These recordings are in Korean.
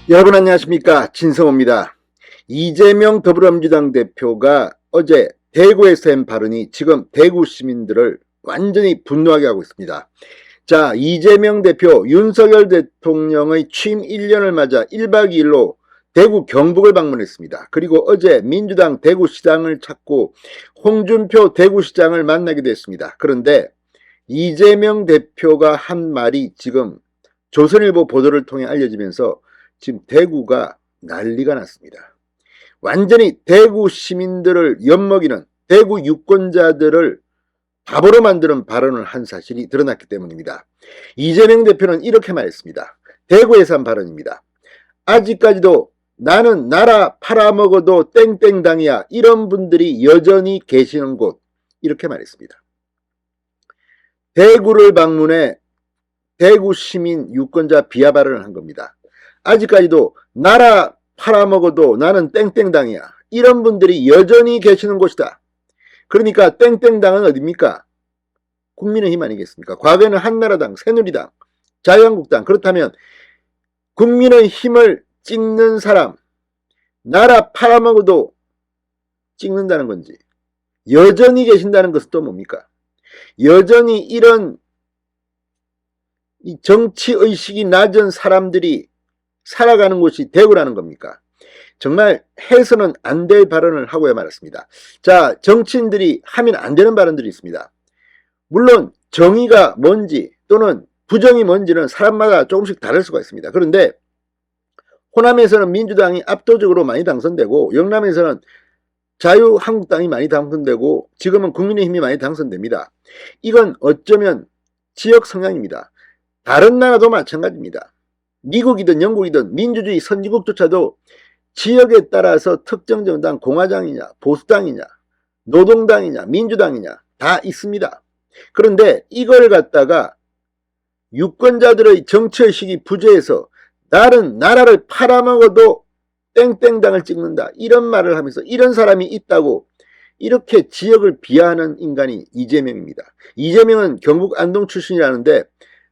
여러분 안녕하십니까, 진성호입니다. 이재명 더불어민주당 대표가 어제 대구에서 한 발언이 지금 대구 시민들을 완전히 분노하게 하고 있습니다. 자, 이재명 대표 윤석열 대통령의 취임 1년을 맞아 1박 2일로 대구 경북을 방문했습니다. 그리고 어제 민주당 대구시장을 찾고 홍준표 대구시장을 만나기도 했습니다. 그런데 이재명 대표가 한 말이 지금 조선일보 보도를 통해 알려지면서 지금 대구가 난리가 났습니다. 완전히 대구 시민들을 엿먹이는, 대구 유권자들을 바보로 만드는 발언을 한 사실이 드러났기 때문입니다. 이재명 대표는 이렇게 말했습니다. 대구에서 한 발언입니다. 아직까지도 나는 나라 팔아먹어도 땡땡당이야, 이런 분들이 여전히 계시는 곳, 이렇게 말했습니다. 대구를 방문해 대구 시민 유권자 비하 발언을 한 겁니다. 아직까지도 나라 팔아먹어도 나는 땡땡당이야, 이런 분들이 여전히 계시는 곳이다. 그러니까 땡땡당은 어디입니까? 국민의힘 아니겠습니까? 과거에는 한나라당, 새누리당, 자유한국당. 그렇다면 국민의힘을 찍는 사람, 나라 팔아먹어도 찍는다는 건지, 여전히 계신다는 것은 또 뭡니까? 여전히 이런 정치의식이 낮은 사람들이 살아가는 곳이 대구라는 겁니까? 정말 해서는 안 될 발언을 하고야 말았습니다. 자, 정치인들이 하면 안 되는 발언들이 있습니다. 물론 정의가 뭔지 또는 부정이 뭔지는 사람마다 조금씩 다를 수가 있습니다. 그런데 호남에서는 민주당이 압도적으로 많이 당선되고, 영남에서는 자유한국당이 많이 당선되고, 지금은 국민의힘이 많이 당선됩니다. 이건 어쩌면 지역 성향입니다. 다른 나라도 마찬가지입니다. 미국이든 영국이든 민주주의 선진국조차도 지역에 따라서 특정 정당, 공화당이냐, 보수당이냐, 노동당이냐, 민주당이냐 다 있습니다. 그런데 이걸 갖다가 유권자들의 정치의식이 부재해서 나는 나라를 팔아먹어도 땡땡당을 찍는다, 이런 말을 하면서 이런 사람이 있다고 이렇게 지역을 비하하는 인간이 이재명입니다. 이재명은 경북 안동 출신이라는데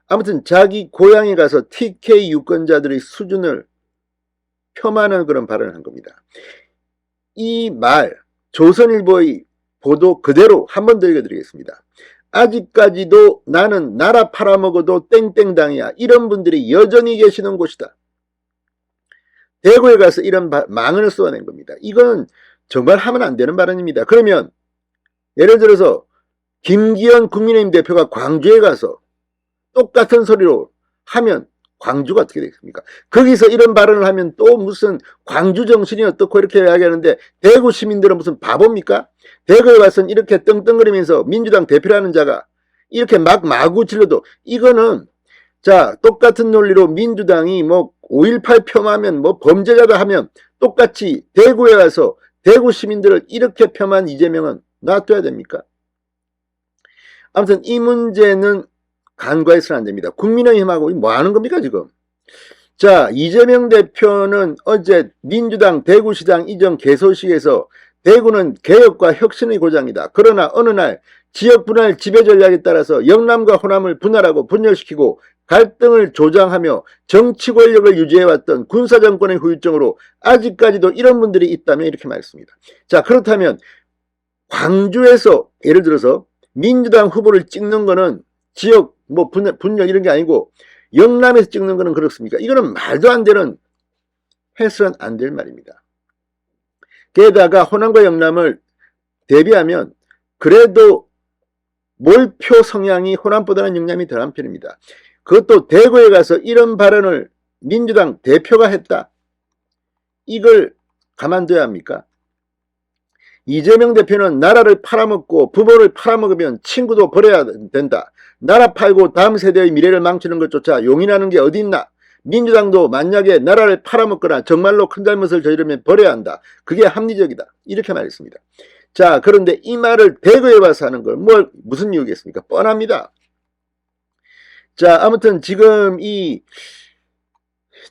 아무튼 자기 고향에 가서 TK 유권자들의 수준을 폄하하는 그런 발언을 한 겁니다. 이 말, 조선일보의 보도 그대로 한 번 더 읽어드리겠습니다. 아직까지도 나는 나라 팔아먹어도 땡땡당이야, 이런 분들이 여전히 계시는 곳이다. 대구에 가서 이런 망언을 쏟아낸 겁니다. 이건 정말 하면 안 되는 발언입니다. 그러면 예를 들어서 김기현 국민의힘 대표가 광주에 가서 똑같은 소리로 하면 광주가 어떻게 되겠습니까? 거기서 이런 발언을 하면 또 무슨 광주 정신이 어떻고 이렇게 이야기하는데 대구 시민들은 무슨 바보입니까? 대구에 가서는 이렇게 떵떵거리면서 민주당 대표라는 자가 이렇게 막 마구 질러도, 이거는 자, 똑같은 논리로 민주당이 뭐 5.18 폄하하면 뭐 범죄자다 하면 똑같이 대구에 가서 대구 시민들을 이렇게 폄하한 이재명은 놔둬야 됩니까? 아무튼 이 문제는 간과해서는 안 됩니다. 국민의힘하고 뭐 하는 겁니까 지금? 자, 이재명 대표는 어제 민주당 대구시장 이전 개소식에서 대구는 개혁과 혁신의 고장이다. 그러나 어느 날 지역 분할 지배 전략에 따라서 영남과 호남을 분할하고 분열시키고 갈등을 조장하며 정치 권력을 유지해왔던 군사정권의 후유증으로 아직까지도 이런 분들이 있다며 이렇게 말했습니다. 자, 그렇다면 광주에서 예를 들어서 민주당 후보를 찍는 거는 지역 뭐 분열 이런 게 아니고 영남에서 찍는 거는 그렇습니까? 이거는 말도 안 되는, 해서는 안 될 말입니다. 게다가 호남과 영남을 대비하면 그래도 몰표 성향이 호남보다는 영남이 덜한 편입니다. 그것도 대구에 가서 이런 발언을 민주당 대표가 했다, 이걸 가만둬야 합니까? 이재명 대표는 나라를 팔아먹고 부모를 팔아먹으면 친구도 버려야 된다. 나라 팔고 다음 세대의 미래를 망치는 것조차 용인하는 게 어디 있나. 민주당도 만약에 나라를 팔아먹거나 정말로 큰 잘못을 저지르면 버려야 한다. 그게 합리적이다. 이렇게 말했습니다. 자, 그런데 이 말을 대구에 와서 하는 걸 무슨 이유겠습니까? 뻔합니다. 자, 아무튼 지금 이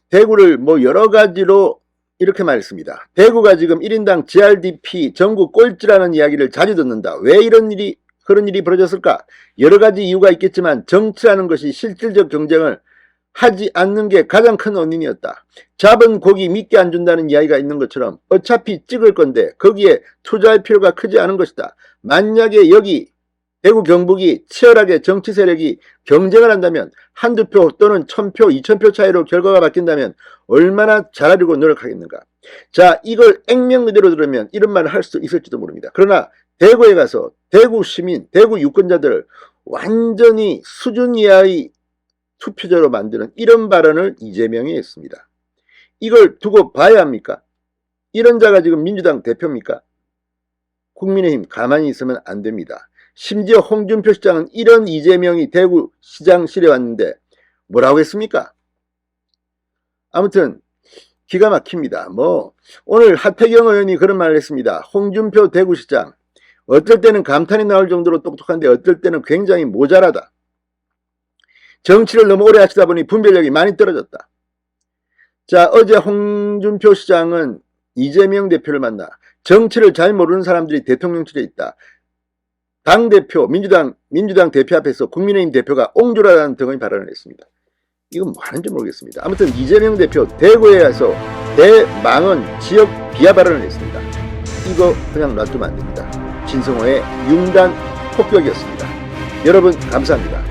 대구를 뭐 여러 가지로 이렇게 말했습니다. 대구가 지금 1인당 GRDP 전국 꼴찌라는 이야기를 자주 듣는다. 왜 그런 일이 벌어졌을까? 여러 가지 이유가 있겠지만 정치라는 것이 실질적 경쟁을 하지 않는 게 가장 큰 원인이었다. 잡은 고기 믿게 안 준다는 이야기가 있는 것처럼 어차피 찍을 건데 거기에 투자할 필요가 크지 않은 것이다. 만약에 여기 대구 경북이 치열하게 정치 세력이 경쟁을 한다면 한두 표 또는 1000표, 2000표 차이로 결과가 바뀐다면 얼마나 잘하려고 노력하겠는가. 자, 이걸 액면 그대로 들으면 이런 말을 할 수 있을지도 모릅니다. 그러나 대구에 가서 대구 시민, 대구 유권자들을 완전히 수준 이하의 투표자로 만드는 이런 발언을 이재명이 했습니다. 이걸 두고 봐야 합니까? 이런 자가 지금 민주당 대표입니까? 국민의힘 가만히 있으면 안 됩니다. 심지어 홍준표 시장은 이런 이재명이 대구 시장실에 왔는데 뭐라고 했습니까? 아무튼 기가 막힙니다. 오늘 하태경 의원이 그런 말을 했습니다. 홍준표 대구시장 어떨 때는 감탄이 나올 정도로 똑똑한데 어떨 때는 굉장히 모자라다. 정치를 너무 오래 하시다 보니 분별력이 많이 떨어졌다. 자, 어제 홍준표 시장은 이재명 대표를 만나 정치를 잘 모르는 사람들이 대통령실에 있다. 당대표, 민주당 대표 앞에서 국민의힘 대표가 옹졸하다는 등의 발언을 했습니다. 이건 뭐 하는지 모르겠습니다. 아무튼 이재명 대표 대구에 가서 대망언 지역 비하 발언을 했습니다. 이거 그냥 놔두면 안 됩니다. 진성호의 융단 폭격이었습니다. 여러분 감사합니다.